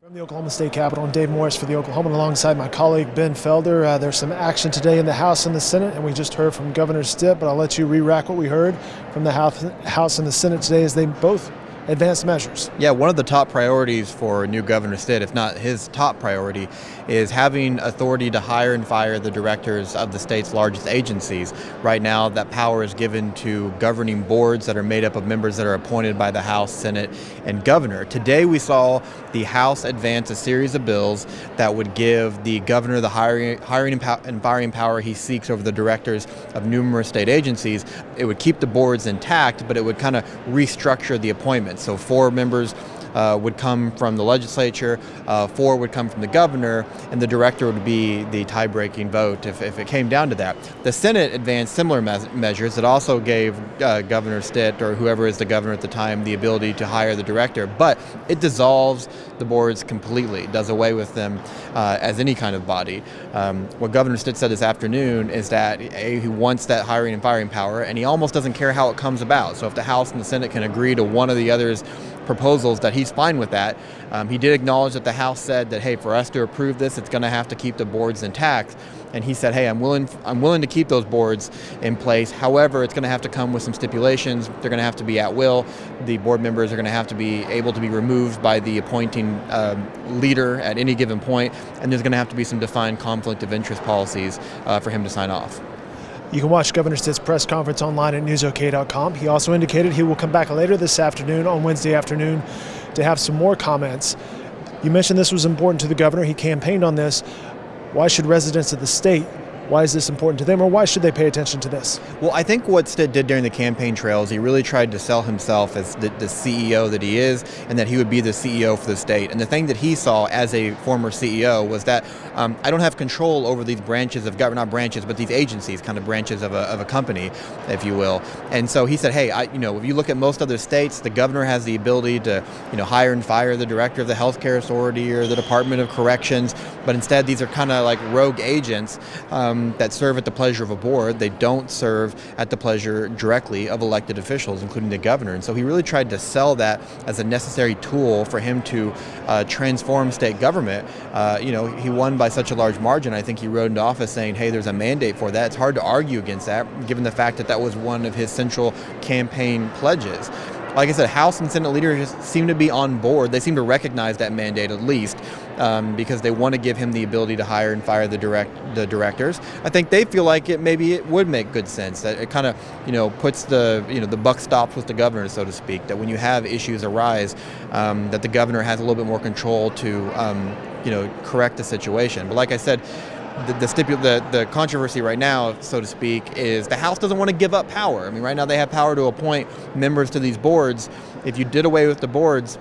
From the Oklahoma State Capitol, I'm Dave Morris for the Oklahoman alongside my colleague Ben Felder. There's some action today in the House and the Senate, and we just heard from Governor Stitt, but I'll let you re-rack what we heard from the House and the Senate today as they both advanced measures. Yeah, one of the top priorities for new Governor Stitt, if not his top priority, is having authority to hire and fire the directors of the state's largest agencies. Right now, that power is given to governing boards that are made up of members that are appointed by the House, Senate, and Governor. Today, we saw the House advance a series of bills that would give the governor the hiring and firing power he seeks over the directors of numerous state agencies. It would keep the boards intact, but it would kind of restructure the appointments. So 4 members would come from the legislature, 4 would come from the governor, and the director would be the tie-breaking vote if it came down to that. The Senate advanced similar measures that also gave Governor Stitt, or whoever is the governor at the time, the ability to hire the director, but it dissolves the boards completely, does away with them as any kind of body. What Governor Stitt said this afternoon is that he wants that hiring and firing power, and he almost doesn't care how it comes about. So if the House and the Senate can agree to one or the other's proposals, that he's fine with that. He did acknowledge that the House said that, hey, for us to approve this, it's going to have to keep the boards intact. And he said, hey, I'm willing to keep those boards in place. However, it's going to have to come with some stipulations. They're going to have to be at will. The board members are going to have to be able to be removed by the appointing leader at any given point. And there's going to have to be some defined conflict of interest policies for him to sign off. You can watch Governor Stitt's press conference online at newsok.com. He also indicated he will come back later this afternoon, on Wednesday afternoon, to have some more comments. You mentioned this was important to the governor. He campaigned on this. Why should residents of the state, why is this important to them, or why should they pay attention to this? Well, I think what Stitt did during the campaign trail is he really tried to sell himself as the CEO that he is, and that he would be the CEO for the state. And the thing that he saw as a former CEO was that I don't have control over these branches of government, not branches, but these agencies, kind of branches of a company, if you will. And so he said, hey, if you look at most other states, the governor has the ability to, hire and fire the director of the healthcare authority or the Department of Corrections, but instead these are kind of like rogue agents that serve at the pleasure of a board. They don't serve at the pleasure directly of elected officials, including the governor. And so he really tried to sell that as a necessary tool for him to transform state government. He won by such a large margin. I think he rode into office saying, hey, there's a mandate for that. It's hard to argue against that, given the fact that that was one of his central campaign pledges. Like I said, House and Senate leaders seem to be on board. They seem to recognize that mandate at least, because they want to give him the ability to hire and fire the directors. I think they feel like maybe it would make good sense, that it kind of puts the buck stops with the governor, so to speak. That when you have issues arise, that the governor has a little bit more control to correct the situation. But like I said, the controversy right now, so to speak, is the House doesn't want to give up power. I mean, right now they have power to appoint members to these boards. If you did away with the boards,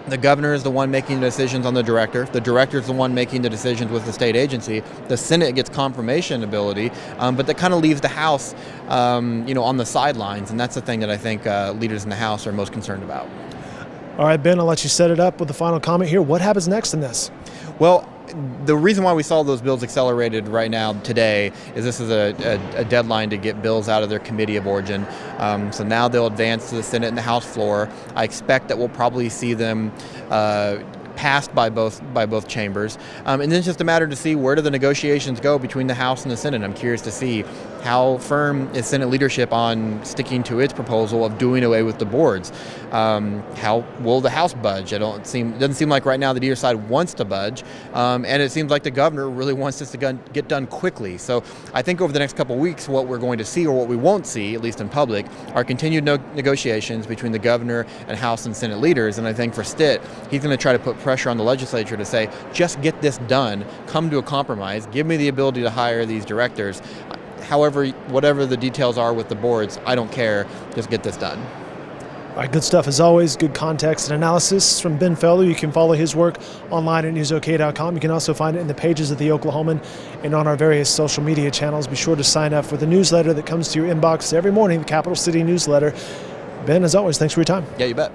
the governor is the one making the decisions on the director. The director is the one making the decisions with the state agency. The Senate gets confirmation ability, but that kind of leaves the House, on the sidelines, and that's the thing that I think leaders in the House are most concerned about. All right, Ben, I'll let you set it up with the final comment here. What happens next in this? Well, the reason why we saw those bills accelerated right now today is this is a deadline to get bills out of their committee of origin. So now they'll advance to the Senate and the House floor. I expect that we'll probably see them passed by both chambers, and then it's just a matter to see where do the negotiations go between the House and the Senate. I'm curious to see how firm is Senate leadership on sticking to its proposal of doing away with the boards. How will the House budge? It doesn't seem like right now that either side wants to budge, and it seems like the governor really wants this to get done quickly. So I think over the next couple of weeks, what we're going to see, or what we won't see, at least in public, are continued negotiations between the governor and House and Senate leaders. And I think for Stitt, he's going to try to put pressure on the legislature to say, just get this done, come to a compromise, give me the ability to hire these directors. However, whatever the details are with the boards, I don't care, just get this done. All right, good stuff as always, good context and analysis from Ben Felder. You can follow his work online at newsok.com. You can also find it in the pages of the Oklahoman and on our various social media channels. Be sure to sign up for the newsletter that comes to your inbox every morning, the Capital City newsletter. Ben, as always, thanks for your time. Yeah, you bet.